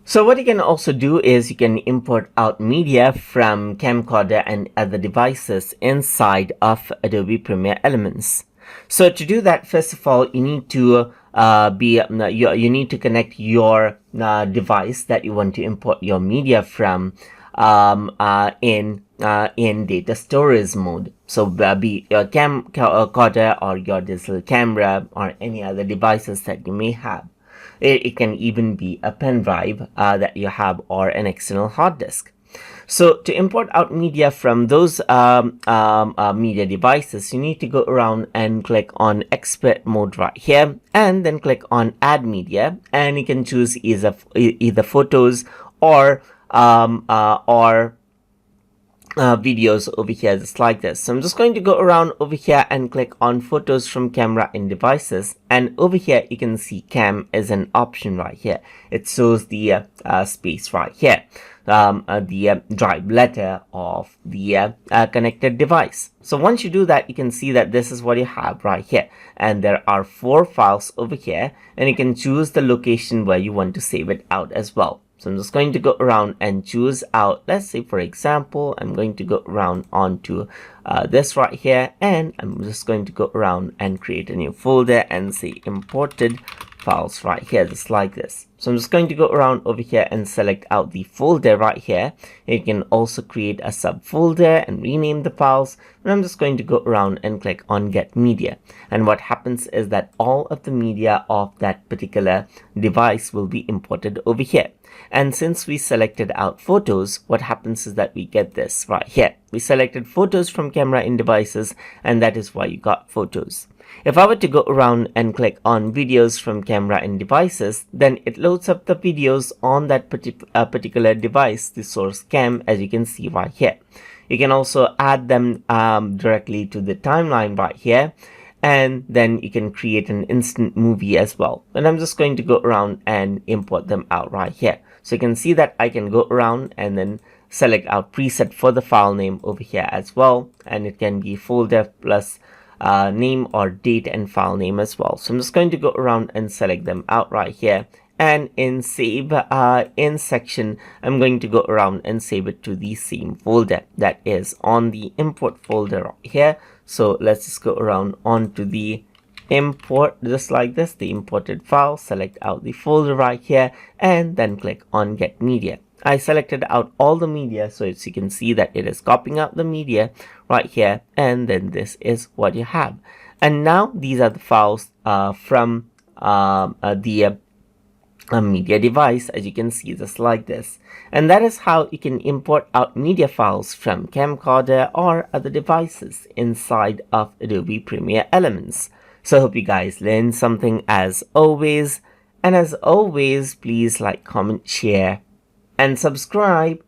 So what you can also do is you can import out media from Camcorder and Other Devices inside of Adobe Premiere Elements. So to do that, first of all, you need to you need to connect your device that you want to import your media from in data storage mode. So be your camcorder or your digital camera or any other devices that you may have. It can even be a pen drive that you have or an external hard disk. So to import out media from those media devices, you need to go around and click on export mode right here, and then click on add media, and you can choose either photos or videos over here, just like this. So I'm just going to go around over here and click on photos from camera and devices, and over here you can see cam is an option right here. It shows the space right here, the drive letter of the connected device. So once you do that, you can see that this is what you have right here, and there are 4 files over here, and you can choose the location where you want to save it out as well. So I'm just going to go around and choose out, let's say for example, I'm going to go around onto this right here, and I'm just going to go around and create a new folder and say imported files right here, just like this. So I'm just going to go around over here and select out the folder right here. You can also create a subfolder and rename the files. And I'm just going to go around and click on get media. And what happens is that all of the media of that particular device will be imported over here. And since we selected out photos, what happens is that we get this right here. We selected photos from camera in devices, and that is why you got photos. If I were to go around and click on videos from camera and devices, then it loads up the videos on that particular device, the source cam, as you can see right here. You can also add them directly to the timeline right here, and then you can create an instant movie as well. And I'm just going to go around and import them out right here. So you can see that I can go around and then select out preset for the file name over here as well, and it can be folder plus name or date and file name as well. So I'm just going to go around and select them out right here, and in save in section, I'm going to go around and save it to the same folder that is on the import folder right here. So let's just go around onto the import, just like this, the imported file, select out the folder right here, and then click on get media. I selected out all the media, so as you can see that it is copying out the media right here, and then this is what you have. And now these are the files from the media device, as you can see, just like this. And that is how you can import out media files from Camcorder or other devices inside of Adobe Premiere Elements. So I hope you guys learned something as always, and as always, please like, comment, share, and subscribe.